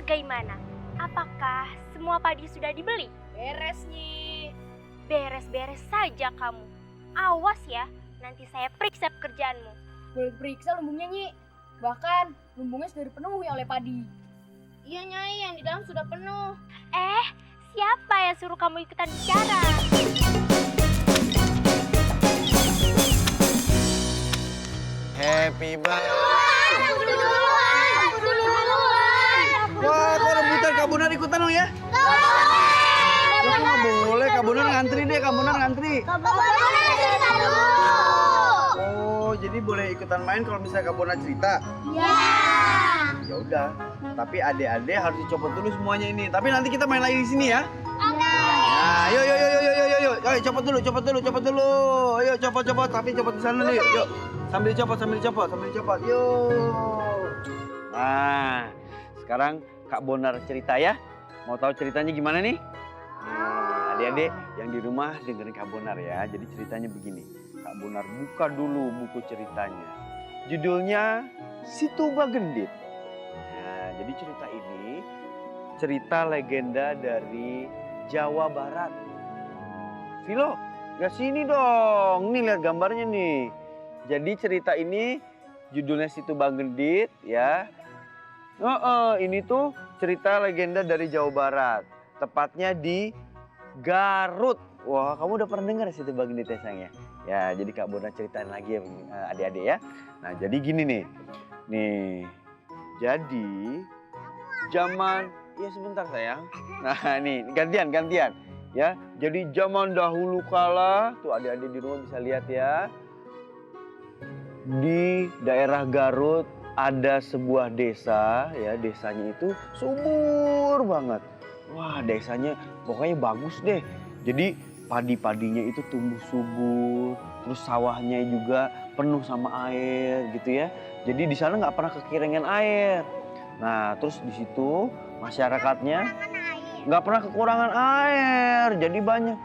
Bagaimana? Apakah semua padi sudah dibeli? Beres, Nyi. Beres-beres saja kamu. Awas ya, nanti saya periksa pekerjaanmu. Boleh periksa lumbungnya, Nyi. Bahkan lumbungnya sudah dipenuhi oleh padi. Iya, Nyai, yang di dalam sudah penuh. Siapa yang suruh kamu ikutan bicara? Happy birthday. Aku duluan. Wah, kok rebutan kabunan ikutan dong ya? Ya, kok nggak boleh, kabunan ngantri deh, kabunan ngantri. Oh, jadi boleh ikutan main kalau misalnya kabunan cerita? Iya. Ya udah, tapi adik-adik harus dicopot dulu semuanya ini. Tapi nanti kita main lagi di sini ya. Nah, yuk, copot dulu. Ayo, copot. Tapi copot di sana nih, yuk. Sambil dicopot. Yuk. Nah, sekarang Kak Bonar cerita ya. Mau tahu ceritanya gimana nih? Nah, adik-adik yang di rumah dengerin Kak Bonar ya. Jadi ceritanya begini. Kak Bonar buka dulu buku ceritanya. Judulnya Si Tuba Gendit. Nah, jadi cerita ini cerita legenda dari Jawa Barat. Vilo, lihat sini dong. Nih lihat gambarnya nih. Jadi cerita ini judulnya Si Tuba Gendit ya. Ini tuh cerita legenda dari Jawa Barat. Tepatnya di Garut. Wah, kamu udah pernah dengar Si Tuba Gendit ya sayang ya? Ya, jadi Kak Bonar ceritain lagi ya adik-adik ya. Nah, jadi gini nih. Nih, jadi zaman, ya sebentar sayang. Nah nih, gantian. Ya, jadi zaman dahulu kala, tuh adik-adik di rumah bisa lihat ya. Di daerah Garut ada sebuah desa, ya desanya itu subur banget. Wah desanya pokoknya bagus deh. Jadi padi-padinya itu tumbuh subur, terus sawahnya juga penuh sama air gitu ya. Jadi di sana nggak pernah kekeringan air. Nah terus di situ masyarakatnya nggak pernah kekurangan air, jadi banyak,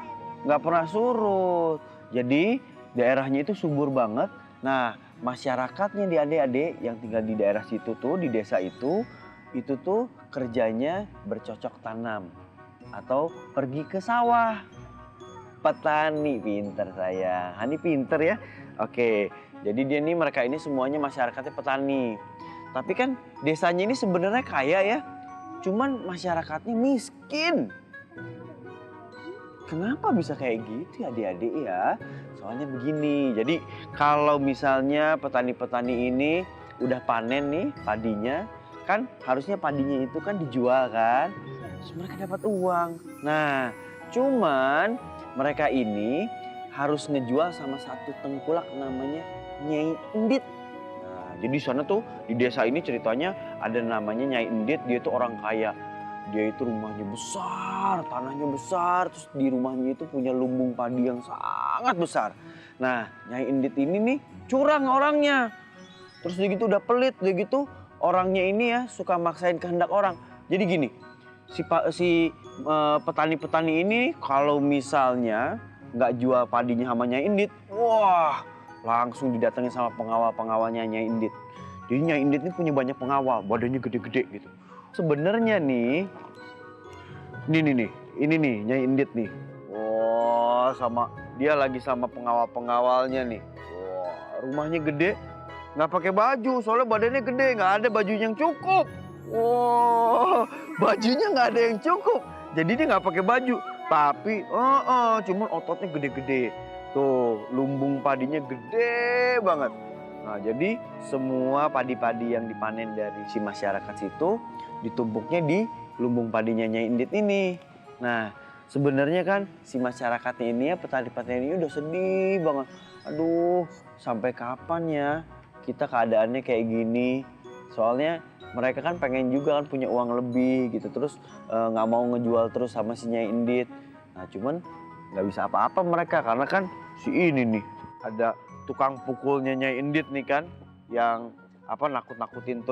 nggak pernah surut. Jadi daerahnya itu subur banget. Nah masyarakatnya di adik-adik yang tinggal di daerah situ tuh, di desa itu tuh kerjanya bercocok tanam atau pergi ke sawah. Petani pinter saya, Hani pinter ya. Oke, jadi mereka ini semuanya masyarakatnya petani. Tapi kan desanya ini sebenarnya kaya ya, cuman masyarakatnya miskin. Kenapa bisa kayak gitu ya adik-adik ya? Soalnya begini, jadi kalau misalnya petani-petani ini udah panen nih padinya, kan harusnya padinya itu kan dijual kan, terus mereka dapat uang. Nah, cuman mereka ini harus ngejual sama satu tengkulak namanya Nyai Endit. Nah, jadi sana tuh di desa ini ceritanya ada namanya Nyai Endit, dia itu orang kaya. Dia itu rumahnya besar, tanahnya besar, terus di rumahnya itu punya lumbung padi yang sangat besar. Nah, Nyai Endit ini nih curang orangnya. Terus dia gitu udah pelit, dia gitu orangnya ini ya suka maksain kehendak orang. Jadi gini, si petani-petani ini kalau misalnya nggak jual padinya sama Nyai Endit, wah langsung didatengin sama pengawal-pengawalnya Nyai Endit. Jadi Nyai Endit ini punya banyak pengawal, badannya gede-gede gitu. Sebenarnya nih, ini nih Nyai Endit nih. Wah, dia lagi sama pengawal-pengawalnya nih. Wah, rumahnya gede, nggak pakai baju, soalnya badannya gede, nggak ada baju yang cukup. Wah, bajunya nggak ada yang cukup, jadi dia nggak pakai baju. Tapi, cuman ototnya gede-gede. Tuh, lumbung padinya gede banget. Nah, jadi semua padi-padi yang dipanen dari si masyarakat situ ditumpuknya di lumbung padinya Nyai Endit ini. Nah, sebenarnya kan si masyarakatnya ini ya, petani-petani ini udah sedih banget. Aduh, sampai kapan ya kita keadaannya kayak gini? Soalnya mereka kan pengen juga kan punya uang lebih gitu. Terus nggak mau ngejual terus sama si Nyai Endit. Nah, cuman nggak bisa apa-apa mereka karena kan si ini nih ada tukang pukulnya Nyai Endit nih kan, yang nakut-nakutin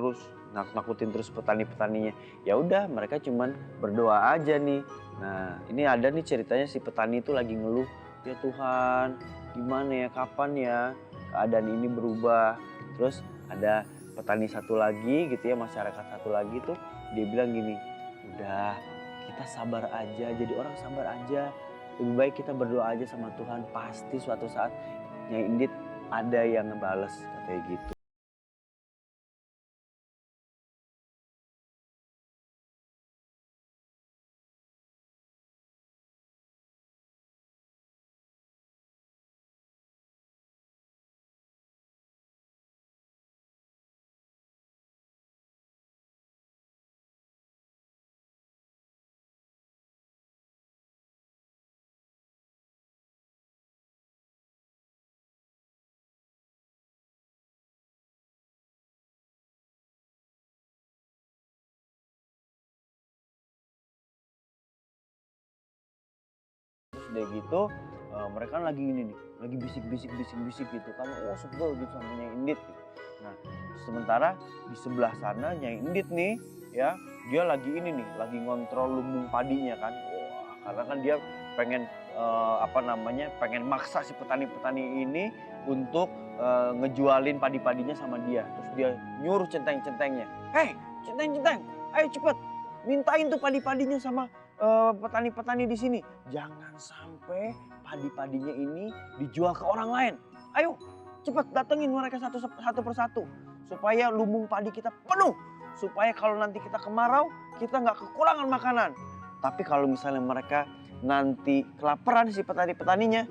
terus petani-petaninya. Ya udah mereka cuman berdoa aja nih. Nah ini ada nih ceritanya si petani itu lagi ngeluh, ya Tuhan gimana ya, kapan ya keadaan ini berubah. Terus ada petani satu lagi gitu ya, masyarakat satu lagi tuh dia bilang gini, udah kita sabar aja, jadi orang sabar aja. Lebih baik kita berdoa aja sama Tuhan, pasti suatu saat Nyai Indit ada yang ngebales katanya gitu. Terus udah gitu mereka lagi ini nih, lagi bisik-bisik gitu kan, oh sebel gitu sama Nyai Indit gitu. Nah sementara di sebelah sana Nyai Indit nih ya, dia lagi ini nih, lagi ngontrol lumbung padinya kan. Wah, karena kan dia pengen pengen maksa si petani-petani ini untuk ngejualin padi-padinya sama dia. Terus dia nyuruh centeng-centengnya, hei centeng-centeng, ayo cepet mintain tuh padi-padinya sama petani-petani di sini. Jangan sampai padi-padinya ini dijual ke orang lain. Ayo cepet datengin mereka satu persatu supaya lumbung padi kita penuh. Supaya kalau nanti kita kemarau kita nggak kekurangan makanan. Tapi kalau misalnya mereka nanti kelaparan si petani-petaninya,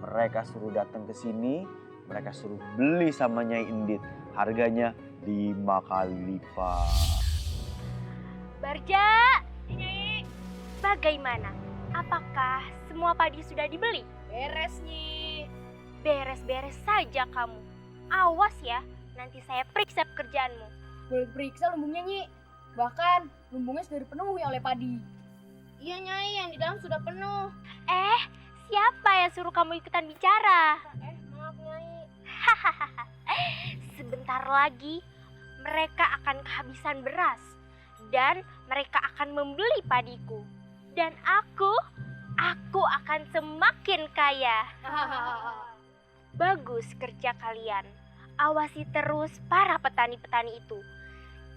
mereka suruh datang ke sini, mereka suruh beli sama Nyai Indit. Harganya 5 kali lipat. Barja, Nyai, bagaimana? Apakah semua padi sudah dibeli? Beres, Nyi. Beres-beres saja kamu. Awas ya, nanti saya periksa pekerjaanmu. Boleh periksa lumbungnya, Nyi. Bahkan lumbungnya sudah dipenuhi oleh padi. Iya, Nyai, yang di dalam sudah penuh. Siapa yang suruh kamu ikutan bicara? Maaf, Nyai. Sebentar lagi mereka akan kehabisan beras dan mereka akan membeli padiku. Dan aku akan semakin kaya. Bagus kerja kalian. Awasi terus para petani-petani itu.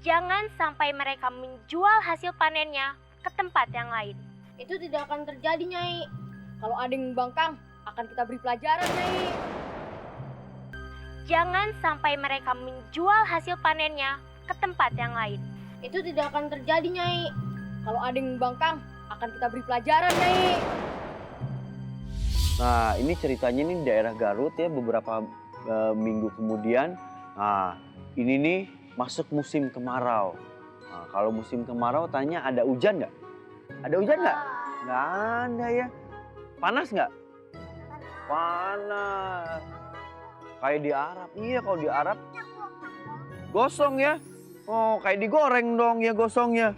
Jangan sampai mereka menjual hasil panennya ke tempat yang lain. Itu tidak akan terjadi, Nyai. Kalau ada yang membangkang, akan kita beri pelajaran, Nyai. Jangan sampai mereka menjual hasil panennya ke tempat yang lain. Itu tidak akan terjadi, Nyai. Kalau ada yang membangkang, akan kita beri pelajaran, Nyai. Nah ini ceritanya nih di daerah Garut ya, beberapa minggu kemudian. Nah ini nih masuk musim kemarau. Nah, kalau musim kemarau tanya ada hujan nggak? Ada hujan nggak? Nggak ada ya. Panas nggak? Panas. Kayak di Arab. Iya kalau di Arab gosong ya. Oh kayak digoreng dong ya gosongnya.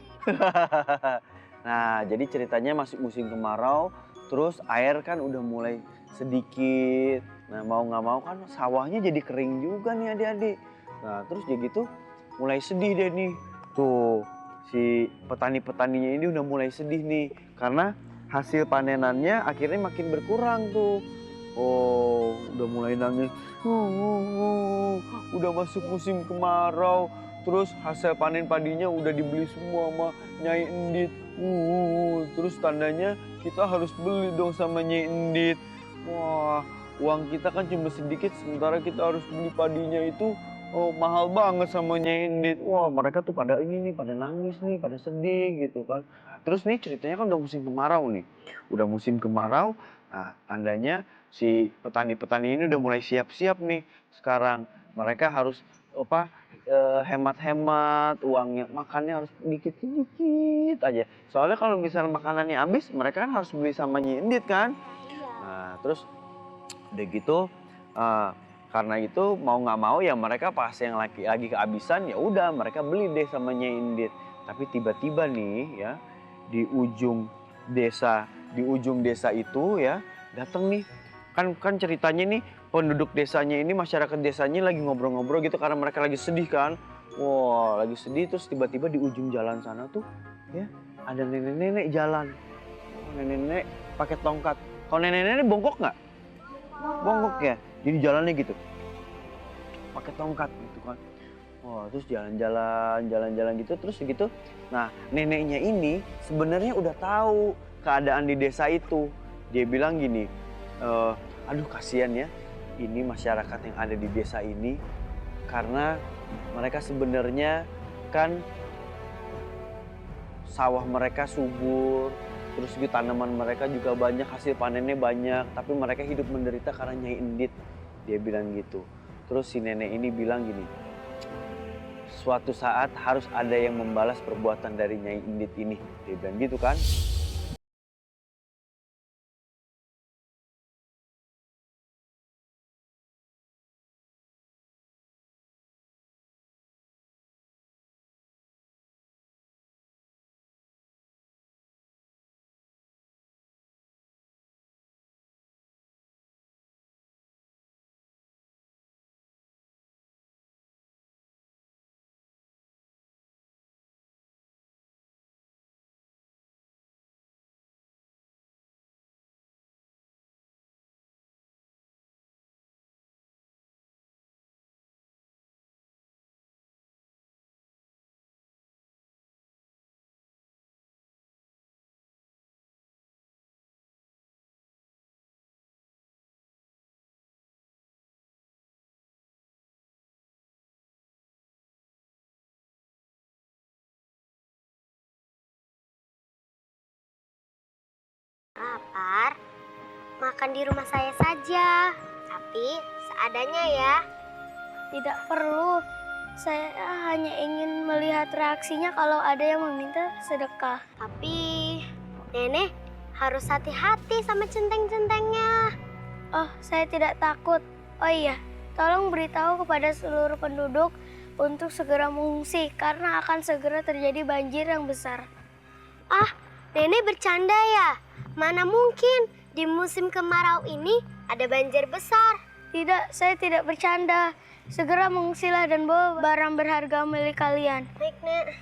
Nah jadi ceritanya masuk musim kemarau. Terus air kan udah mulai sedikit. Nah mau nggak mau kan sawahnya jadi kering juga nih adik-adik. Nah terus dia gitu mulai sedih deh nih. Tuh si petani-petaninya ini udah mulai sedih nih. Karena hasil panenannya akhirnya makin berkurang tuh. Oh udah mulai nangis. Udah masuk musim kemarau. Terus hasil panen padinya udah dibeli semua sama Nyai Indit. Terus tandanya kita harus beli dong sama Nyai Indit. Wah, uang kita kan cuma sedikit, sementara kita harus beli padinya itu mahal banget sama Nyai Indit. Wah, mereka tuh pada ini nih, pada nangis nih, pada sedih gitu kan. Terus nih ceritanya kan udah musim kemarau nih. Udah musim kemarau, nah tandanya si petani-petani ini udah mulai siap-siap nih. Sekarang mereka harus hemat-hemat, uangnya makannya harus dikit-dikit aja. Soalnya kalau misalnya makanannya habis, mereka kan harus beli sama Nyai Indit kan. Nah, terus udah gitu, karena itu mau nggak mau ya mereka pas yang lagi kehabisan ya udah mereka beli deh sama Nyai Indit. Tapi tiba-tiba nih ya di ujung desa itu ya datang nih kan ceritanya nih penduduk desanya ini, masyarakat desanya lagi ngobrol-ngobrol gitu karena mereka lagi sedih kan. Wah, lagi sedih terus tiba-tiba di ujung jalan sana tuh ya ada nenek-nenek jalan. Nenek-nenek pakai tongkat. Kalau nenek-nenek bongkok nggak? Bongkok ya. Jadi jalannya gitu. Pakai tongkat gitu kan. Oh, terus jalan-jalan gitu, terus gitu. Nah, neneknya ini sebenarnya udah tahu keadaan di desa itu. Dia bilang gini, aduh kasihan ya, ini masyarakat yang ada di desa ini. Karena mereka sebenarnya kan sawah mereka subur, terus gitu tanaman mereka juga banyak, hasil panennya banyak. Tapi mereka hidup menderita karena Nyai Endit. Dia bilang gitu. Terus si nenek ini bilang gini, suatu saat harus ada yang membalas perbuatan dari Nyai Endit ini. Dia bilang gitu kan. Par, makan di rumah saya saja. Tapi seadanya ya. Tidak perlu. Saya hanya ingin melihat reaksinya kalau ada yang meminta sedekah. Tapi nenek harus hati-hati sama centeng-centengnya. Oh, saya tidak takut. Oh iya, tolong beritahu kepada seluruh penduduk untuk segera mengungsi karena akan segera terjadi banjir yang besar. Ah, nenek bercanda ya? Mana mungkin di musim kemarau ini ada banjir besar. Tidak, saya tidak bercanda. Segera mengungsilah dan bawa barang berharga milik kalian. Baik, Nek.